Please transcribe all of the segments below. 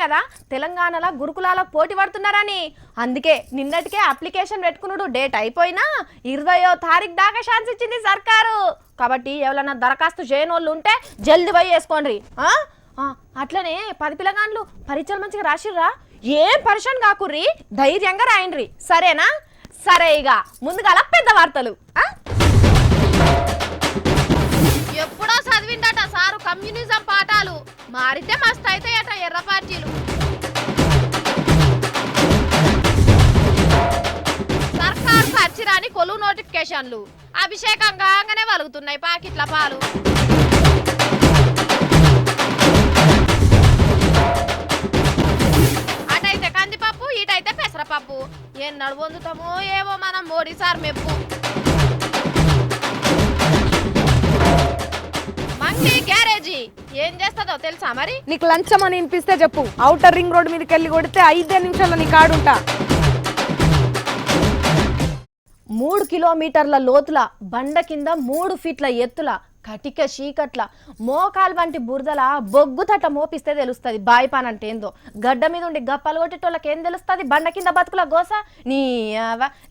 కదా తెలంగాణలో గురుకులాల పోటీ పడుతున్నారని. అందుకే నిన్నటికే అప్లికేషన్ పెట్టుకున్నాడు. డేట్ అయిపోయినా 20వ తారీఖు దాకా ఛాన్స్ ఇచ్చింది సర్కారు. కాబట్టి ఎవరైనా దరఖాస్తు చేయని వాళ్ళు ఉంటే జల్ది పోయి వేసుకోండి. అట్లనే 10 పిల్లగాండ్లు పరీక్షలు మంచిగా రాసిర్రా, ఏం పరిశాన్ కాకుర్రి, ధైర్యంగా రాయండ్రి సరేనా? సరే, ఇక ముందుగా పెద్ద వార్తలు. ఎప్పుడో చదివిండట సారు కమ్యూనిజం పాఠాలు, మారితే మస్తు అవుతాయట ఎర్ర పార్టీలు. సర్కారు ఖర్చురాని కొలువు నోటిఫికేషన్లు అభిషేకం కాగానే వలుగుతున్నాయి పాకిట్ల పాలు. అటైతే కందిపప్పు, ఇటైతే పెసరపప్పు. ఎన్నడు పొందుతామో ఏమో మనం మోడీ సార్ మెప్పు. మంగళి గ్యారేజీ ఏం చేస్తుందో తెలుసా మరి? నీకు లంచం అని వినిపిస్తే చెప్పు, ఔటర్ రింగ్ రోడ్ మీదకి వెళ్ళి కొడితే 5 నిమిషాల్లో నీ కాడుంటా. 3 కిలోమీటర్ల లోతుల బండ కింద 3 ఫీట్ల ఎత్తుల కటిక చీకట్ల మోకాలు వంటి బురదల బొగ్గుతట మోపిస్తే తెలుస్తుంది బాయి పాన్ అంటే ఏందో. గడ్డ మీద ఉండి గప్పలు కొట్టేటోళ్ళకి ఏం తెలుస్తుంది బండ కింద బతుకుల గోస. నీ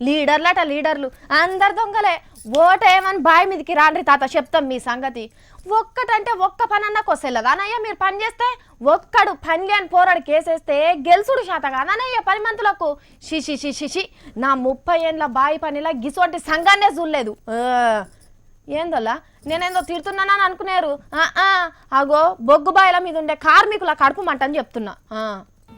లీడర్లట లీడర్లు అందరు దొంగలే. ఓటేమని బాయి మీదకి రాండ్రి తాత, చెప్తాం మీ సంగతి. ఒక్కటంటే ఒక్క పని అన్నా కొసెల్లదా అనయ్య? మీరు పని చేస్తే ఒక్కడు పని లేని పోరాడు కేసేస్తే గెలుసుడు శాత కాదనయ్య 10 మంతులకు. షిషి నా 30 ఏండ్ల బాయి పనిలా గిసోంటి సంఘాన్నే చూడలేదు. ఏందోలా నేనేందో తిడుతున్నానని అనుకునేరు. అగో బొగ్గు బాయిల మీద ఉండే కార్మికుల కడుపు మంటని చెప్తున్నా.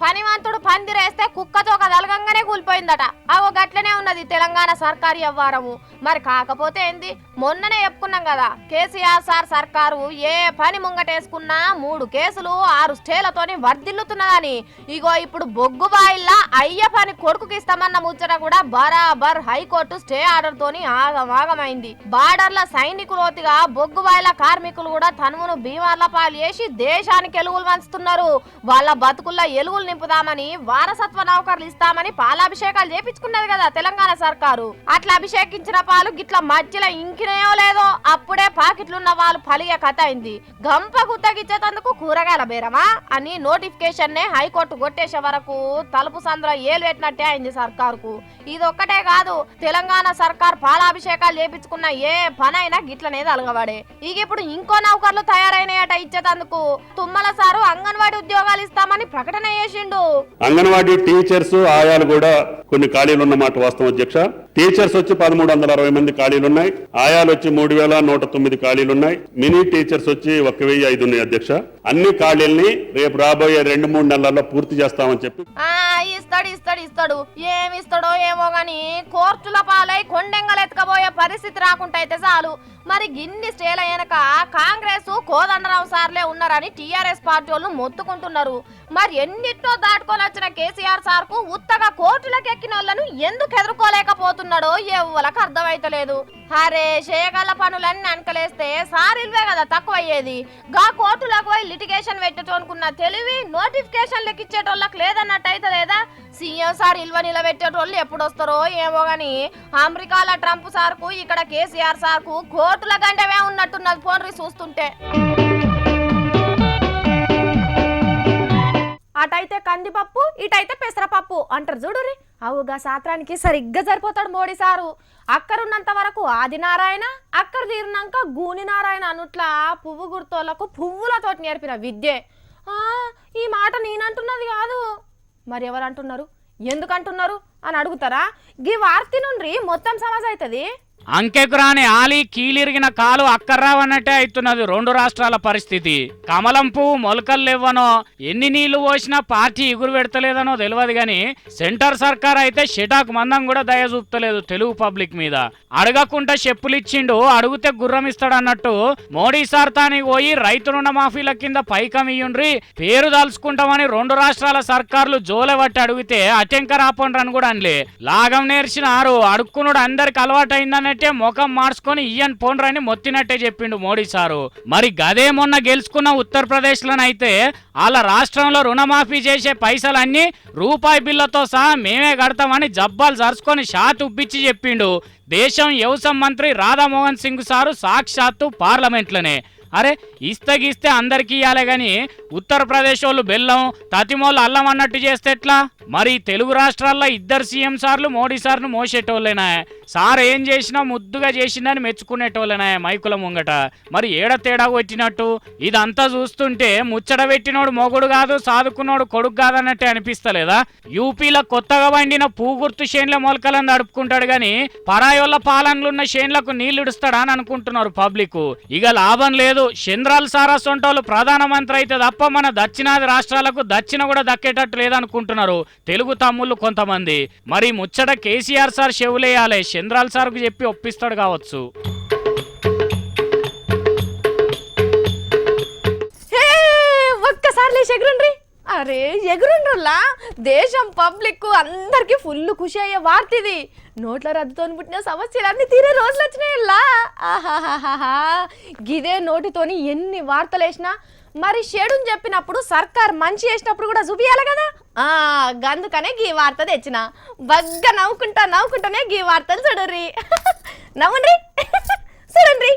పనివంతుడు పందిరేస్తే కుక్కతో కదలగంగానే కూలిపోయిందట. అవో గట్లనే ఉన్నది తెలంగాణ సర్కారు వ్యవహారము. మరి కాకపోతే ఏంది, మొన్ననే చెప్పుకున్నాం కదా కేసీఆర్ సార్ సర్కారు ఏ పని ముంగటేసుకున్నా 3 కేసులు 6 స్టేలతోని వర్దిల్లుతున్నదని. ఇగో ఇప్పుడు బొగ్గు బాయిల్లా అయ్య పని కొడుకుకి ఇస్తామన్న ముచ్చట కూడా బరాబర్ హైకోర్టు స్టే ఆర్డర్ తోని ఆగమాగమైంది. బార్డర్ల సైనికులోతిగా బొగ్గు బాయిల కార్మికులు కూడా తనువును బీమార్ల పాలు చేసి దేశానికి ఎలుగులు వంచుతున్నారు. వాళ్ళ బతుకుల్లో ఎలుగులు నింపుదామని వారసత్వ నౌకర్లు ఇస్తామని పాలాభిషేకాలు చేపించుకున్నది కదా తెలంగాణ సర్కారు. అట్లా అభిషేకించిన పాలు గిట్ల మధ్యలో ఇంకినేయో లేదో అప్పుడే పాకెట్లున్న వాళ్ళు పలిగే కథ అయింది. గంప గుత్తగిచ్చేందుకు కూరగాయల బేరమా అని నోటిఫికేషన్ నే హైకోర్టు కొట్టేసే వరకు తలుపు సందులో ఏలు పెట్టినట్టే అయింది సర్కారుకు. ఇది ఒక్కటే కాదు, తెలంగాణ సర్కార్ పాలాభిషేకాలు చేపించుకున్న ఏ పనైనా గిట్లనే తలగబడే. ఇక ఇప్పుడు ఇంకో నౌకర్లు తయారైనయట ఇచ్చేందుకు. తుమ్మల సారు అంగన్వాడీ ఉద్యోగాలు ఇస్తామని ప్రకటన చేసి అంగన్వాడీ టీచర్స్ ఆయాలు కూడా కొన్ని ఖాళీలు ఉన్నమాట వాస్తవం అధ్యక్ష. టీచర్స్ వచ్చి 1360 మంది ఖాళీలున్నాయి, ఆయాలు వచ్చి 3109 ఖాళీలున్నాయి, మినీ టీచర్స్ వచ్చి 1005 ఉన్నాయి అధ్యక్ష. అన్ని ఖాళీల్ని రేపు రాబోయే 2-3 నెలల్లో పూర్తి చేస్తామని చెప్పి ఇస్తాడు ఏమిస్తాడో ఏమో గాని కోర్టుల పాలై కొండెంగలు ఎత్తుకపోయే పరిస్థితి రాకుండా అయితే చాలు. మరి గిన్ని స్టేల వెనక కాంగ్రెస్ కోదండరావు సార్లే ఉన్నారని టీఆర్ఎస్ పార్టీ వాళ్ళు మొత్తుకుంటున్నారు. మరి ఎన్నిట్లో దాటుకొని వచ్చిన కేసీఆర్ సార్ కు ఉత్తగా కోర్టులకు ఎక్కిన వాళ్ళను ఎందుకు ఎదుర్కోలేకపోతున్నాడో ఎవ్వలకు అర్థమైతలేదు. అరే చేయగల పనులన్నీ అనకలేస్తే సార్ ఇల్వే కదా తక్కువ అయ్యేది. గా కోర్టులకు పోయి లిటిగేషన్ పెట్టేటోనుకున్న తెలివి నోటిఫికేషన్ లెక్కిచ్చేటోళ్ళకి లేదన్నట్టు అయితే లేదా? సీఎం సార్ ఇల్వ నిలబెట్టేటోళ్ళు ఎప్పుడు వస్తారో ఏమో గాని అమెరికాల ట్రంప్ సార్ కు ఇక్కడ కేసీఆర్ సార్ కు కోర్టుల గంటవే ఉన్నట్టున్నది పోన్రి చూస్తుంటే. అటైతే కందిపప్పు, ఇటైతే పెసరపప్పు అంటారు చూడురి. అవుగా సాత్రానికి సరిగ్గా సరిపోతాడు మోడీ సారు. అక్కరున్నంత వరకు ఆదినారాయణ, అక్కడ తీరినాక గూని నారాయణ అనుట్లా పువ్వు గుర్తోళ్లకు పువ్వులతోటి నేర్పిన విద్యే. ఈ మాట నేనంటున్నది కాదు, మరి ఎవరంటున్నారు, ఎందుకంటున్నారు అని అడుగుతారా? గీ వార్తి నుండి మొత్తం సమస్య అవుతుంది. అంకెకురాని ఆలి కీలిరిగిన కాలు అక్కర్రావన్నట్టే అవుతున్నది 2 రాష్ట్రాల పరిస్థితి. కమలం పువ్వు మొలకల్లేవనో ఎన్ని నీళ్లు పోసినా పార్టీ ఎగురు పెడతలేదనో తెలియదు గాని సెంటర్ సర్కార్ అయితే షిటాక్ మందం కూడా దయ చూపుతలేదు తెలుగు పబ్లిక్ మీద. అడగకుండా చెప్పులిచ్చిండు, అడుగుతే గుర్రం ఇస్తాడన్నట్టు మోడీ సార్ తానికి పోయి రైతు రుణమాఫీల కింద పైకం ఇయ్యుండ్రి పేరు దాల్చుకుంటామని 2 రాష్ట్రాల సర్కార్లు జోలెబట్టి అడిగితే అటెంకర్ ఆపండ్రని కూడా అనలే. లాగం నేర్చినారు, అడుక్కునుడు అందరికి అలవాటైందనే ముఖం మార్చుకొని ఇయ్యన్ పోండ్రని మొత్తినట్టే చెప్పిండు మోడీ సారు. మరి గదే మొన్న గెలుచుకున్న ఉత్తరప్రదేశ్ లోనైతే వాళ్ళ రాష్ట్రంలో రుణమాఫీ చేసే పైసలన్నీ రూపాయి బిల్లతో సహా మేమే కడతామని జబ్బాలు జరుచుకొని షాట్ ఉబ్బిచ్చి చెప్పిండు దేశం వ్యవసాయ మంత్రి రాధామోహన్ సింగ్ సారు సాక్షాత్తు పార్లమెంట్లోనే. అరే ఇస్తే అందరికి ఇవ్వాలి గాని ఉత్తరప్రదేశ్ వాళ్ళు బెల్లం తతిమోళ్ళు అల్లం అన్నట్టు చేస్తే ఎట్లా? మరి తెలుగు రాష్ట్రాల్లో ఇద్దరు సీఎం సార్లు మోడీ సార్ను మోసేటోళ్ళేనా? సార్ ఏం చేసినా ముద్దుగా చేసిందని మెచ్చుకునేటోళ్ళేనా మైకుల ముంగట? మరి ఏడ తేడా కొట్టినట్టు? ఇదంతా చూస్తుంటే ముచ్చట పెట్టినోడు మొగుడు కాదు, సాదుకున్నోడు కొడుకు కాదన్నట్టే అనిపిస్తలేదా? యూపీలో కొత్తగా వండిన పూగుర్తు చేన్ల మొలకలను నడుపుకుంటాడు గాని పరాయోళ్ళ పాలనలున్న చేన్లకు నీళ్లుడుస్తాడా అని అనుకుంటున్నారు పబ్లిక్. ఇక లాభం లేదు. చంద్రాల్ సారా సొంటోళ్ళు ప్రధానమంత్రి అయితే తప్ప మన దక్షిణాది రాష్ట్రాలకు దక్షిణ కూడా దక్కేటట్టు లేదనుకుంటున్నారు తెలుగు తమ్ముళ్ళు కొంతమంది. మరి ముచ్చట కేసీఆర్ సార్ చెవులేయాలి, చంద్రాల్ సార్కు చెప్పి ఒప్పిస్తాడు కావచ్చు. ఒక్కసారి లేచి ఎగురుండ్రి. అరే ఎగురుండ్రులా, దేశం పబ్లిక్ అందరికి ఫుల్ ఖుషి అయ్యే వార్త ఇది. నోట్ల రద్దుతో పుట్టిన సమస్యలన్నీ తీరే రోజులు వచ్చినాయిలా. ఆహాహాహా, గిదే నోటితోని ఎన్ని వార్తలు వేసినా మరి షెడుని చెప్పినప్పుడు సర్కార్ మంచి చేసినప్పుడు కూడా చూపియాలి కదా. గందుకనే గీ వార్త తెచ్చిన. బగ్గా నవ్వుకుంటానే గీ వార్తలు చూడర్రి. నవ్వుండ్రి చూడండి.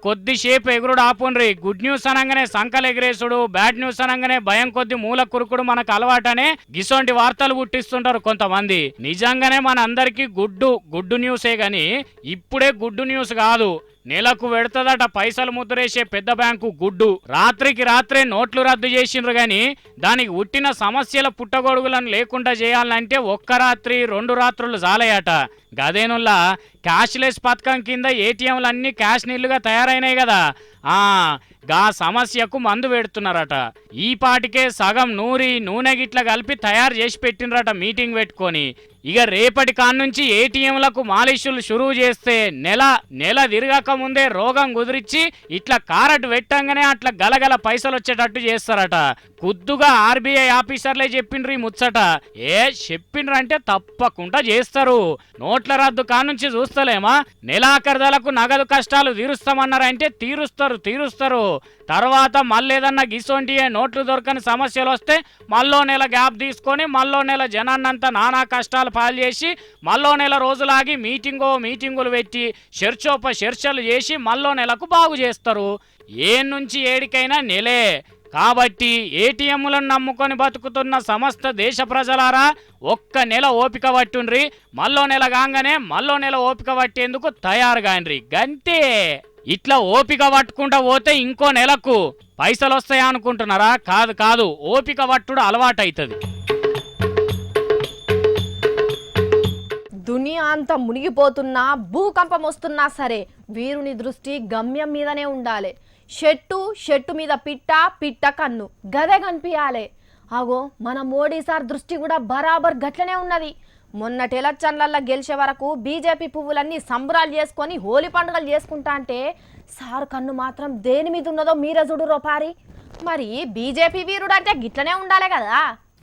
కొద్దిసేపు ఎగురుడు ఆపుండ్రి. గుడ్ న్యూస్ అనగానే సంకలు ఎగిరేసుడు, బ్యాడ్ న్యూస్ అనగానే భయం కొద్ది మూల కురుకుడు మనకు అలవాటనే గిసోంటి వార్తలు పుట్టిస్తుంటారు కొంతమంది. నిజంగానే మన అందరికి గుడ్డు న్యూసే గాని ఇప్పుడే గుడ్డు న్యూస్ కాదు. నెలకు పెడతదట పైసలు ముద్రేసే పెద్ద బ్యాంకు గుడ్డు. రాత్రికి రాత్రే నోట్లు రద్దు చేసిండ్రు గాని దానికి ఉట్టిన సమస్యల పుట్టగొడుగులను లేకుండా చేయాలంటే ఒక్క రాత్రి 2 రాత్రులు చాలయట. గదేనుల్లా క్యాష్లెస్ పథకం కింద ఏటీఎంలు అన్ని క్యాష్ నీళ్లుగా తయారైనాయి కదా. గా సమస్యకు మందు పెడుతున్నారట. ఈ పాటికే సగం నూనె గిట్ల కలిపి తయారు చేసి పెట్టినరట మీటింగ్ పెట్టుకొని. ఇక రేపటి కాన్నుంచి ఏటీఎంలకు మాలిషులు షురువు చేస్తే నెల తిరగక ముందే రోగం కుదిరించి ఇట్లా కారట్ పెట్టంగానే అట్లా గలగల పైసలు వచ్చేటట్టు చేస్తారట. కుద్దుగా ఆర్బీఐ ఆఫీసర్లే చెప్పిండ్రు ఈ ముచ్చట. చెప్పిండ్రంటే తప్పకుండా చేస్తారు. నోట్ల రద్దు కానుంచి చూస్తలేమా, నెలాఖరుదలకు నగదు కష్టాలు తీరుస్తామన్నారంటే తీరుస్తారు. తర్వాత మళ్ళేదన్నా గిసొంటి నోట్లు దొరకని సమస్యలు వస్తే మళ్ళో నెల గ్యాప్ తీసుకొని మళ్ళో నెల జనాన్నంతా నానా కష్టాలు పాలు చేసి మళ్ళో నెల రోజులాగి మీటింగులు పెట్టి చర్చలు చేసి మళ్ళో నెలకు బాగు చేస్తారు. నుంచి ఏడికైనా నెలే. కాబట్టి ఏటీఎంలను నమ్ముకొని బతుకుతున్న సమస్త దేశ ప్రజలారా ఒక్క నెల ఓపిక పట్టుండ్రి. మళ్ళో నెల కాగానే మళ్ళో నెల ఓపిక పట్టేందుకు తయారుగాండ్రి. గంతే. ఇట్లా ఓపిక పట్టుకుంటా పోతే ఇంకో నెలకు పైసలు వస్తాయా అనుకుంటున్నారా? కాదు, ఓపిక పట్టుడు అలవాటైతుంది. దునియా అంతా మునిగిపోతున్నా, భూకంపం వస్తున్నా సరే వీరుని దృష్టి గమ్యం మీదనే ఉండాలి. చెట్టు మీద పిట్ట కన్ను గదే కనిపించాలి. అగో మన మోడీ సార్ దృష్టి కూడా బరాబర్ గట్లనే ఉన్నది. మొన్నటి ఎలక్షన్లల్లో గెలిచే వరకు బీజేపీ పువ్వులన్నీ సంబరాలు చేసుకొని హోలీ పండుగలు చేసుకుంటా అంటే సార్ కన్ను మాత్రం దేని మీద ఉన్నదో మీరే చూడురో పారి. మరి బీజేపీ వీరుడు అంటే గిట్లనే ఉండాలి కదా.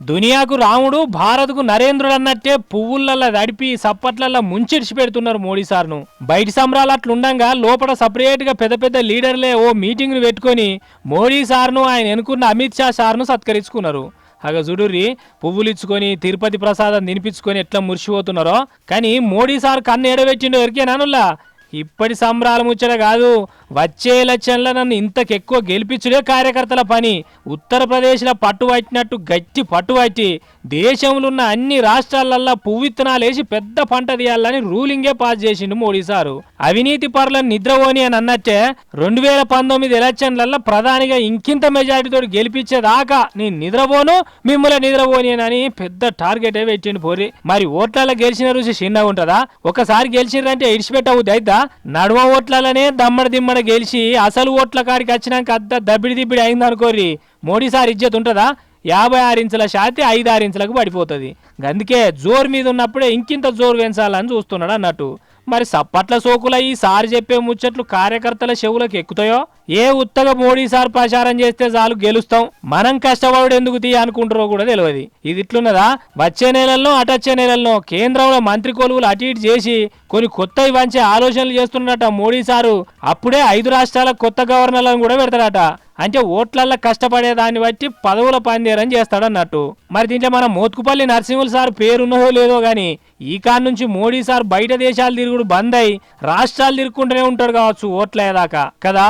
దునియాకు రాముడు, భారత్కు నరేంద్రుడు అన్నట్టే పువ్వులల్లా దడిపి సప్పట్లల్లా ముంచిడిచి పెడుతున్నారు మోడీ సార్ను. బయట సంబరాలు అట్లుండగా లోపల సపరేట్ గా పెద్ద లీడర్లే ఓ మీటింగ్ పెట్టుకొని మోడీ సార్ను ఆయన ఎన్నుకున్న అమిత్ షా సార్ను సత్కరించుకున్నారు. అగ చూడుర్రి, పువ్వులు ఇచ్చుకొని తిరుపతి ప్రసాదం తినిపించుకొని ఎట్లా మురిసిపోతున్నారో. కానీ మోడీ సార్ కన్ను ఏడబెట్టిండో ఎరికేనానుల్లా. ఇప్పటి సంబరాల ముచ్చట కాదు, వచ్చే ఎలక్షన్లో నన్ను ఇంతకెక్కువ గెలిపించుడే కార్యకర్తల పని. ఉత్తరప్రదేశ్లో పట్టుబట్టినట్టు గట్టి పట్టుబట్టి దేశంలో ఉన్న అన్ని రాష్ట్రాలల్లో పువ్విత్తనాలు వేసి పెద్ద పంట తీయాలని రూలింగే పాస్ చేసిండు మోడీ సారు. అవినీతి పరులను నిద్రపోని అని అన్నట్టే 2019 ఎలక్షన్లలో ప్రధానిగా ఇంకింత మెజారిటీతో గెలిపించేదాకా నేను నిద్రపోను, మిమ్మల్ని నిద్రపోని అని పెద్ద టార్గెట్ పెట్టిండు పోరి. మరి ఓట్లలో గెలిచిన రుచి చిన్నగా ఉంటుందా? ఒకసారి గెలిచిరంటే ఇడిచిపెట్టవుద్ది అయిద్దా? నడుమ ఓట్లలోనే దమ్మడి దిమ్మడి గెలిచి అసలు ఓట్ల కాడికి వచ్చినాక అద్ద దబ్బిడి అయింది అనుకోర్రి, మోడీ సార్ ఇజ్జత్ ఉంటుందా? 56 ఇంచుల శాతి 5-6 ఇంచులకు పడిపోతుంది. అందుకే జోరు మీద ఉన్నప్పుడే ఇంకింత జోరు పెంచాలని చూస్తున్నాడు అన్నట్టు. మరి సప్పట్ల సోకుల ఈ సార్ చెప్పే ముచ్చట్లు కార్యకర్తల చెవులకు ఎక్కుతాయో? ఏ ఉత్తగా మోడీ సార్ ప్రచారం చేస్తే చాలు గెలుస్తాం, మనం కష్టపడు ఎందుకు తీ అనుకుంటారో కూడా తెలియదు. ఇది ఇట్లున్నదా? వచ్చే నెలల్లో అటొచ్చే నెలల్లో కేంద్రంలో మంత్రి కొలువులు అటు ఇటు చేసి కొన్ని కొత్తవి వంచే ఆలోచనలు చేస్తున్నట మోడీ సారు. అప్పుడే 5 రాష్ట్రాల కొత్త గవర్నర్లను కూడా పెడతాడట. అంటే ఓట్లల్లో కష్టపడే దాన్ని బట్టి పదవుల పందేరని చేస్తాడన్నట్టు. మరి దీంట్లో మన మోత్కుపల్లి నరసింహులు సార్ పేరున్నదో లేదో గాని ఈ కాడ నుంచి మోడీ సార్ బయట దేశాలు తిరుగుడు బంద్ అయి రాష్ట్రాలు తిరుగుకుంటూనే ఉంటాడు కావచ్చు ఓట్లేదాకా కదా.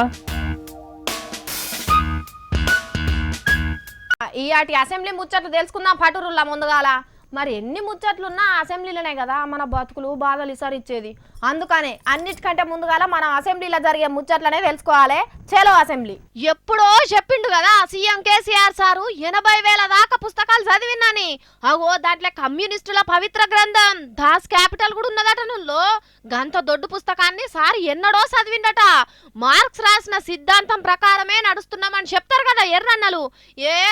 ఈయాటి అసెంబ్లీ ముచ్చట్లు తెలుసుకుందాం పటురుల్లా ముందుగాల. మరి ఎన్ని ముచ్చట్లున్నా అసెంబ్లీలోనే కదా మన బతుకులు బాధలు ఇచ్చేది. అందుకనే అన్నిటికంటే ముందుగాల మనం అసెంబ్లీలో జరిగే ముచ్చట్లనే తెలుసుకోవాలి. చలో అసెంబ్లీ. ఎప్పుడో చెప్పిండు కదా సీఎం కేసీఆర్ సారు 80,000 దాకా పుస్తకాలు చదివినాని. అగో దాంట్లో కమ్యూనిస్టుల పవిత్ర గ్రంథం దాస్ క్యాపిటల్ కూడా ఉన్నదట. నుల్లో గంత దొడ్డు పుస్తకాన్ని సార్ ఎన్నడో చదివిండట. మార్క్స్ రాసిన సిద్ధాంతం ప్రకారమే నడుస్తున్నామని చెప్తారు కదా ఎర్రన్నలు.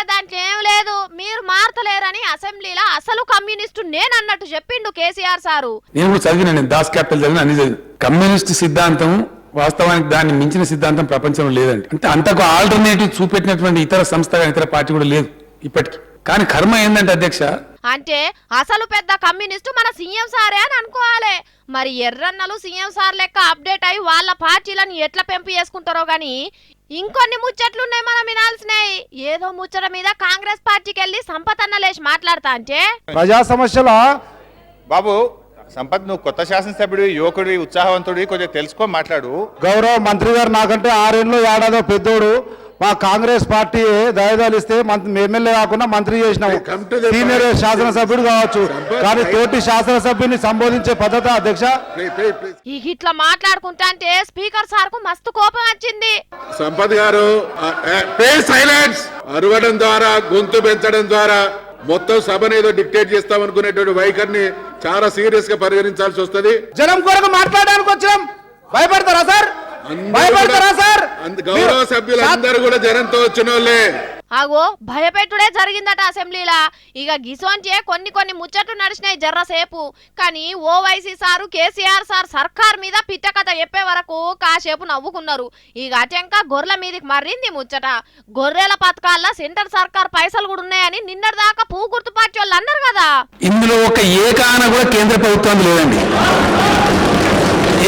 దాంట్లో ఏం లేదు, మీరు మారతలేరని అసెంబ్లీలో అసలు కమ్యూనిస్టు నేనన్నట్టు చెప్పిండు కేసీఆర్ సారు. నేను చదివిన దాస్ క్యాపిటల్ అన్ని కమ్యూనిస్ట్ సిద్ధాంతం వాస్తవానికి దాన్ని మించిన సిద్ధాంతం ప్రపంచంలో లేదండి. అంటే అంతకు ఆల్టర్నేటివ్ చూపెట్టినటువంటి ఇతర సంస్థ ఇతర పార్టీ కూడా లేదు ఇప్పటికి. కానీ కర్మ ఏంటంటే అధ్యక్ష, అంటే అసలు పెద్ద కమ్యూనిస్టు మన సీఎం సారే అని అనుకోవాలి. మరి ఎర్రన్నలు సీఎం సార్ లెక్క అప్డేట్ అయి వాళ్ళ పార్టీలను ఎట్లా పెంపు చేసుకుంటారో గాని ఇంకొన్ని ముచ్చట్లున్నాయి మనం వినాల్సినాయి. ఏదో ముచ్చట మీద కాంగ్రెస్ పార్టీకి వెళ్ళి సంపత్ అన్న లేచి మాట్లాడతా అంటే ప్రజా సమస్యల బాబు సంపత్, నువ్వు కొత్త శాసనసభ్యుడు, యువకుడి, ఉత్సాహవంతుడి, కొంచెం తెలుసుకో మాట్లాడు. గౌరవ మంత్రి గారు నాకంటే 6 ఏళ్ళు ఏడాదో పెద్దోడు. మా కాంగ్రెస్ పార్టీ దయదాలు ఇస్తే ఎమ్మెల్యే కాకుండా మంత్రి చేసినాము. సీనియర్ శాసనసభ్యుడు కావచ్చు, కానీ తోటి శాసనసభ్యుని సంబోధించే పద్ధతి అధ్యక్ష. ఇట్లా మాట్లాడుకుంటా అంటే స్పీకర్ సార్ కు మస్తు కోపం వచ్చింది. సంపత్ గారు సైలెన్స్ అరవడం ద్వారా, గొంతు పెంచడం ద్వారా మొత్తం సభను ఏదో డిక్టేట్ చేస్తామనుకునేటువంటి వైఖరిని చాలా సీరియస్ గా పరిగణించాల్సి వస్తుంది. జనం కొరకు మాట్లాడడానికి వచ్చాం. భయపడతారా సార్? భయపడతారా సార్? గౌరవ సభ్యులందరూ కూడా జనంతో వచ్చిన వాళ్ళే. ఆగో భయపెట్టుడే జరిగిందట అసెంబ్లీలా. ఇక గిసోంచే కొన్ని ముచ్చట్లు నడిచినాయి జర్రసేపు. కానీ ఓవైసీ సారు కేసీఆర్ సార్ సర్కార్ మీద పిట్ట కథ చెప్పే వరకు కాసేపు నవ్వుకున్నారు. ఇక అటెంక గొర్రెల మీదకి మర్రింది ముచ్చట. గొర్రెల పథకాల్లో సెంటర్ సర్కార్ పైసలు కూడా ఉన్నాయని నిన్నటి దాకా పూగుర్తు పార్టీ వాళ్ళు అన్నారు కదా. ఇందులో ఒక ఏకాన కూడా కేంద్ర ప్రభుత్వం లేదండి.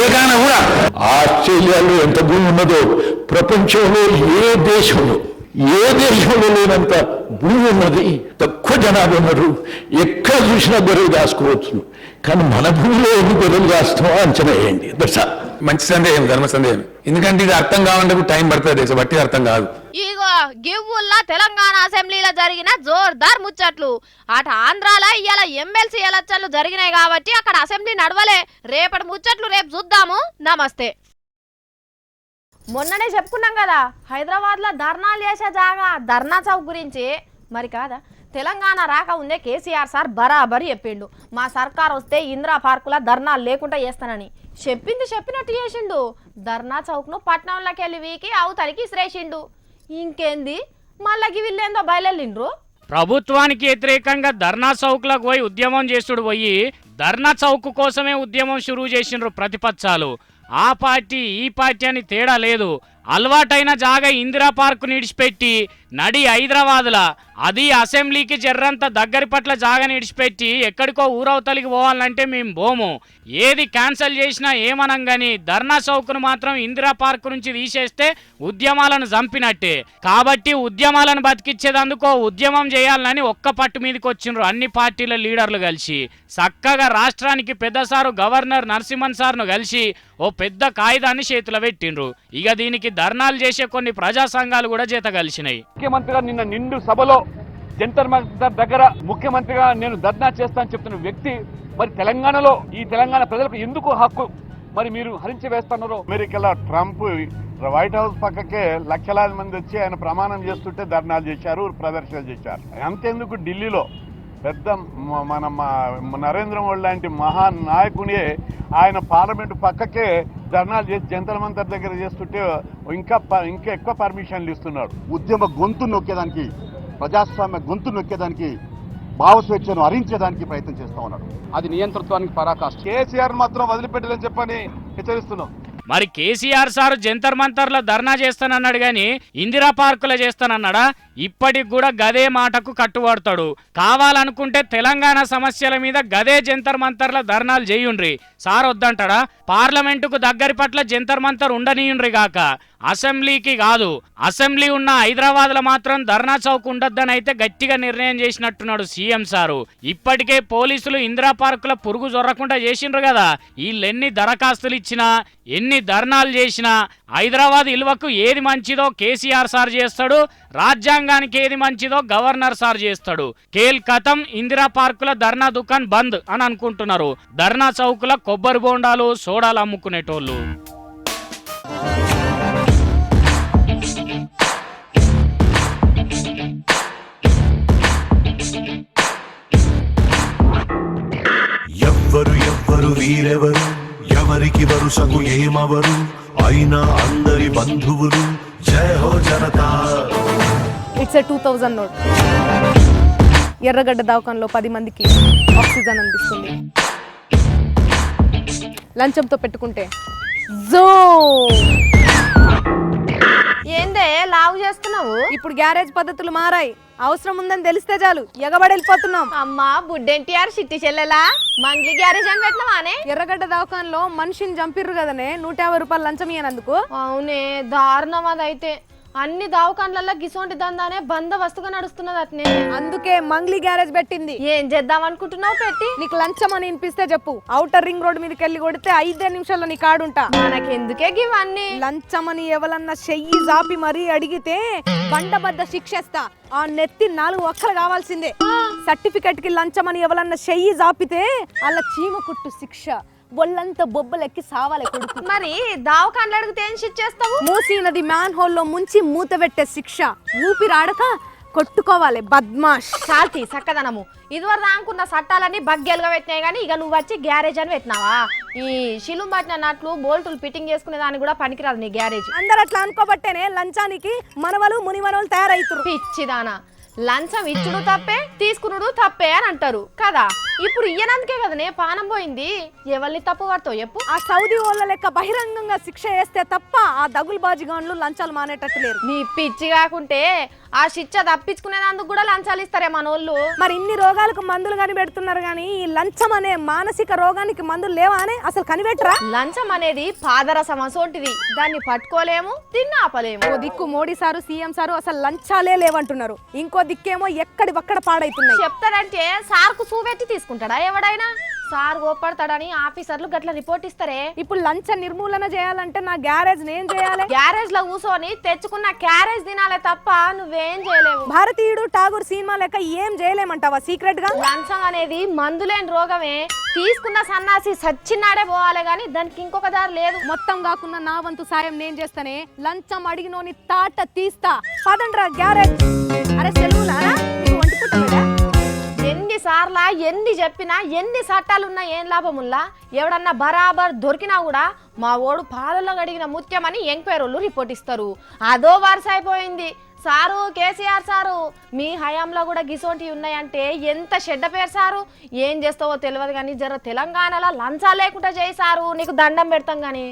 ఏకాన కూడా ఆస్ట్రేలియాలో ఎంత భూమి ఉన్నదో ప్రపంచంలో ఏ దేశంలో లేనంత భూమి ఉన్నది. తక్కువ జనాభా ఉన్నారు. ఎక్కడ చూసినా గొర్రెలు కాసుకోవచ్చు. కానీ మన భూమిలో ఎన్ని గొర్రెలు కాస్తామో అంచనా వేయండి. మంచి సందేహం, ధర్మ సందేహం. ఎందుకంటే ఇది అర్థం కావాలంటే టైం పడుతుంది, బట్టి అర్థం కాదు. ఇగో గివ్వుల్లా తెలంగాణ అసెంబ్లీలో జరిగిన జోర్దార్ ముచ్చట్లు. అటు ఆంధ్రాలో ఇవాళ ఎమ్మెల్సీ ఎలక్షన్లు జరిగినాయి కాబట్టి అక్కడ అసెంబ్లీ నడవలే. రేపటి ముచ్చట్లు రేపు చూద్దాము. నమస్తే. మొన్ననే చెప్పుకున్నాం కదా హైదరాబాద్ లో ధర్నాలు చేసే జాగా ధర్నా చౌక్ గురించి. మరి కాదా తెలంగాణ రాక ఉందే కేసీఆర్ సార్ బరాబరి చెప్పిండు. మా సర్కార్ వస్తే ఇందిరా పార్కుల ధర్నాలు లేకుండా చేస్తానని చెప్పింది చెప్పినట్టు చేసిండు. ధర్నా చౌక్ ను పట్నంలోకి వెళ్ళి వీకి అవతలికి ఇసిరేసిండు. ఇంకేంది మళ్ళీ వీళ్ళేందో బయలుదేరిండ్రు. ప్రభుత్వానికి వ్యతిరేకంగా ధర్నా చౌక్లకు పోయి ఉద్యమం చేసుడు పోయి ధర్నా చౌక్ కోసమే ఉద్యమం షురూ చేసిండ్రు ప్రతిపక్షాలు. ఆ పార్టీ ఈ పార్టీ అని తేడా లేదు. అలవాటైన జాగా ఇందిరా పార్కు నిడిచిపెట్టి నడి హైదరాబాద్లా, అది అసెంబ్లీకి జర్రంత దగ్గరి పట్ల జాగా నిడిచిపెట్టి ఎక్కడికో ఊరవతలికి పోవాలంటే మేము పోము. ఏది క్యాన్సిల్ చేసినా ఏమనం గాని ధర్నా చౌక్ను మాత్రం ఇందిరా పార్క్ నుంచి తీసేస్తే ఉద్యమాలను చంపినట్టే. కాబట్టి ఉద్యమాలను బతికిచ్చేదందుకో ఉద్యమం చేయాలని ఒక్క పట్టు మీదకి వచ్చిండ్రు అన్ని పార్టీల లీడర్లు కలిసి. చక్కగా రాష్ట్రానికి పెద్ద సారు గవర్నర్ నరసింహన్ సార్ను కలిసి ఓ పెద్ద కాగితాన్ని చేతిలో పెట్టిండ్రు. ఇక దీనికి ధర్నాలు చేసే కొన్ని ప్రజా సంఘాలు కూడా జత కలిసినాయి. ముఖ్యమంత్రిగా నిన్న నిండు సభలో జంతర్ మంతర్ దగ్గర ముఖ్యమంత్రిగా నేను ధర్నా చేస్తానని చెప్తున్న వ్యక్తి మరి తెలంగాణలో ఈ తెలంగాణ ప్రజలకు ఎందుకు హక్కు మరి మీరు హరించి వేస్తున్నారు? అమెరికాలో ట్రంప్ వైట్ హౌస్ పక్కకే లక్షలాది మంది వచ్చి ఆయన ప్రమాణం చేస్తుంటే ధర్నాలు చేశారు, ప్రదర్శనలు చేశారు. అంతెందుకు ఢిల్లీలో పెద్ద మన నరేంద్ర మోడీ లాంటి మహానాయకుడే ఆయన పార్లమెంటు పక్కకే ధర్నాలు చేసి జంతర్ మంతర్ దగ్గర చేస్తుంటే ఇంకా ఎక్కువ పర్మిషన్లు ఇస్తున్నాడు. ఉద్యమ గొంతు నొక్కేదానికి, ప్రజాస్వామ్య గొంతు నొక్కేదానికి, భావస్వేచ్ఛను హరించేదానికి ప్రయత్నం చేస్తా ఉన్నాడు. అది నియంతృత్వానికి పరాకాష్ఠ. కేసీఆర్ మాత్రం వదిలిపెట్టలేని చెప్పని హెచ్చరిస్తున్నాం. మరి కేసీఆర్ సార్ జంతర్ మంతర్లో ధర్నా చేస్తానన్నాడు గాని ఇందిరా పార్కులో చేస్తానన్నాడా? ఇప్పటికి కూడా గదే మాటకు కట్టుబడతాడు. కావాలనుకుంటే తెలంగాణ సమస్యల మీద గదే జంతర్ మంతర్ల ధర్నాలు చేయుండ్రి. సార్ వద్దంటాడా? పార్లమెంటుకు దగ్గరి పట్ల జంతర్ మంతర్ ఉండనీయుండ్రి గాక, అసెంబ్లీకి కాదు. అసెంబ్లీ ఉన్న హైదరాబాద్ లో మాత్రం ధర్నా చౌక్ ఉండొద్దని అయితే గట్టిగా నిర్ణయం చేసినట్టున్నాడు సీఎం సారు. ఇప్పటికే పోలీసులు ఇందిరా పార్కుల పురుగు జొర్రకుండా చేసిండ్రు కదా. వీళ్ళెన్ని దరఖాస్తులు ఇచ్చినా ఎన్ని ధర్నాలు చేసినా హైదరాబాద్ ఇల్వకు ఏది మంచిదో కేసీఆర్ సార్ చేస్తాడు. రాజ్యాంగ రైతాంగానికి ఏది మంచిదో గవర్నర్ సార్ చేస్తాడు. కేల్ కథం ఇందిరా పార్కుల ధర్నా దుకాన్ బంద్ అని అనుకుంటున్నారు. ధర్నా చౌకుల కొబ్బరి బోండాలు సోడాలు అమ్ముకునేటోళ్ళు. ఎవ్వరు వీరెవరు, ఎవరికి వరుసకు ఏమవరు, అయినా అందరి బంధువులు. జయ హో జనతా. It's 2000 note. ఎర్రగడ్డ దవాఖానలో 10 మందికి ఆక్సిజన్ అందిస్తుంది. లంచంతో పెట్టుకుంటే ఏందే లావు చేస్తున్నావు? ఇప్పుడు గ్యారేజ్ పద్ధతులు మారాయి. అవసరం ఉందని తెలిస్తే చాలు ఎగబడి వెళ్ళిపోతున్నాం. అమ్మా బుడ్డెన్టీఆర్ చిట్టి చెల్లెలా మంగ్లీ గ్యారేజ్ అని పెట్టినవానే? ఎర్రగడ్డ దవాఖానలో మనిషిని చంపిర్రు కదనే 150 రూపాయలు లంచం ఇయ్యనందుకు. అవునే దారుణం. అదైతే అన్ని దావకాన్లల్లో గిసోంటి దందానే బందవస్తుగా నడుస్తున్నది అట్నే. అందుకే మంగ్లీ గ్యారేజ్ పెట్టింది. ఏం చేద్దాం అనుకుంటున్నావు పెట్టి? నీకు లంచం అని వినిపిస్తే చెప్పు, ఔటర్ రింగ్ రోడ్ మీదకి వెళ్ళి కొడితే 5 నిమిషాల్లో నీ కాడుంటా. మనకెందుకే గివన్నీ? లంచం అని ఎవరన్నా చెయ్యి జాపి మరీ అడిగితే బండబద్ద శిక్షేస్తా. ఆ నెత్తి 4 ఒక్కలు కావాల్సిందే. సర్టిఫికెట్ కి లంచం అని ఎవరన్నా చెయ్యి జాపితే అలా చీమ కుట్టు శిక్ష. ఒళ్ళంతా బొబ్బలెక్కి సావాలే కొడుకు. మరి దావకాన్లు అడిగితే ఏం శిక్షేస్తావు? మూసీనది మ్యాన్ హోల్లో ముంచి మూత పెట్టే శిక్ష. ఊపిరాడక కొట్టుకోవాలి బద్మాష్. చాల్తి సక్కదనము. ఇదివరకు దానుకున్న చట్టాలన్నీ బగ్గేలుగా పెట్టినాయి కానీ ఇక నువ్వు వచ్చి గ్యారేజ్ అని పెట్టినావా? ఈ శిలుం పట్టిన నట్లు బోల్టులు ఫిట్టింగ్ చేసుకునే దానికి కూడా పనికిరాదు నీ గ్యారేజ్. అందరు అట్లా అనుకోబట్టేనే లంచానికి మనవలు మునివనలు తయారైతురు. పిచ్చిదానా, లంచం ఇచ్చుడు తప్పే తీసుకునుడు తప్పే అని అంటారు కదా. ఇప్పుడు ఇయ్యనందుకే కదనే పానం పోయింది. ఎవరిని తప్పు పడతావు చెప్పు? ఆ సౌదీ వాళ్ళ లెక్క బహిరంగంగా శిక్ష వేస్తే తప్ప ఆ దగులు బాజిగాన్లు లంచాలు మానేటట్టు లేరు. నీ పిచ్చి కాకుంటే ఆ శిక్ష తప్పించుకునేందుకు కూడా లంచాలు ఇస్తారే మనోళ్ళు. మరి ఇన్ని రోగాలకు మందులు కనిపెడుతున్నారు కానీ ఈ లంచం అనే మానసిక రోగానికి మందులు లేవా అని అసలు కనిపెట్టరా? లంచం అనేది పాదరసం అసోంటిది. దాన్ని పట్టుకోలేము, తిన్న ఆపలేము. ఓ దిక్కు మోడీ సారు సీఎం సారు అసలు లంచాలే లేవంటున్నారు. ఇంకో దిక్కేమో ఎక్కడి ఒక్కడ పాడైతున్నాయి. చెప్తాడంటే సార్కు చూపెట్టి తీసుకుంటాడా ఎవడైనా? సార్ కోపడతాడని ఆఫీసర్లు గట్ల రిపోర్ట్ ఇస్తారే. ఇప్పుడు లంచ నిర్మూలన చేయాలంటే నా గ్యారేజ్ నేను చేయాలి. గ్యారేజ్ లో కూర్చొని తెచ్చుకున్న క్యారేజ్ తినాలే తప్ప నువ్వేం చేయలేవు. భారతీయుడు ఠాగూర్ సినిమా లెక్క ఏం చేయలేమంటావా సీక్రెట్ గా? లంచం అనేది మందులేని రోగమే. తీసుకున్న సన్నాసి సచ్చినాడే పోవాలి గాని దానికి ఇంకొక దారి లేదు. మొత్తం కాకుండా నా వంతు సాయం నేను చేస్తానే. లంచం అడిగినోని తాట తీస్తా. పదండ్రా గ్యారేజ్. అరే సెలవులారా నీకు వంటి పుట్టలేదా? ఎన్నిసార్లా ఎన్ని చెప్పినా ఎన్ని చట్టాలున్నా ఏం లాభముల్లా? ఎవడన్నా బరాబర్ దొరికినా కూడా మా ఓడు పాలలో గడిగిన ముత్యమని ఎంక్వైరీలు రిపోర్ట్ ఇస్తారు. అదో వరుస అయిపోయింది. సారు కేసీఆర్ సారు మీ హయాంలో కూడా గిసోంటి ఉన్నాయంటే ఎంత చెడ్డ పేరు సారు. ఏం చేస్తావో తెలియదు కానీ జర తెలంగాణలో లంచాలు లేకుండా చేయి సారు, నీకు దండం పెడతాం గాని.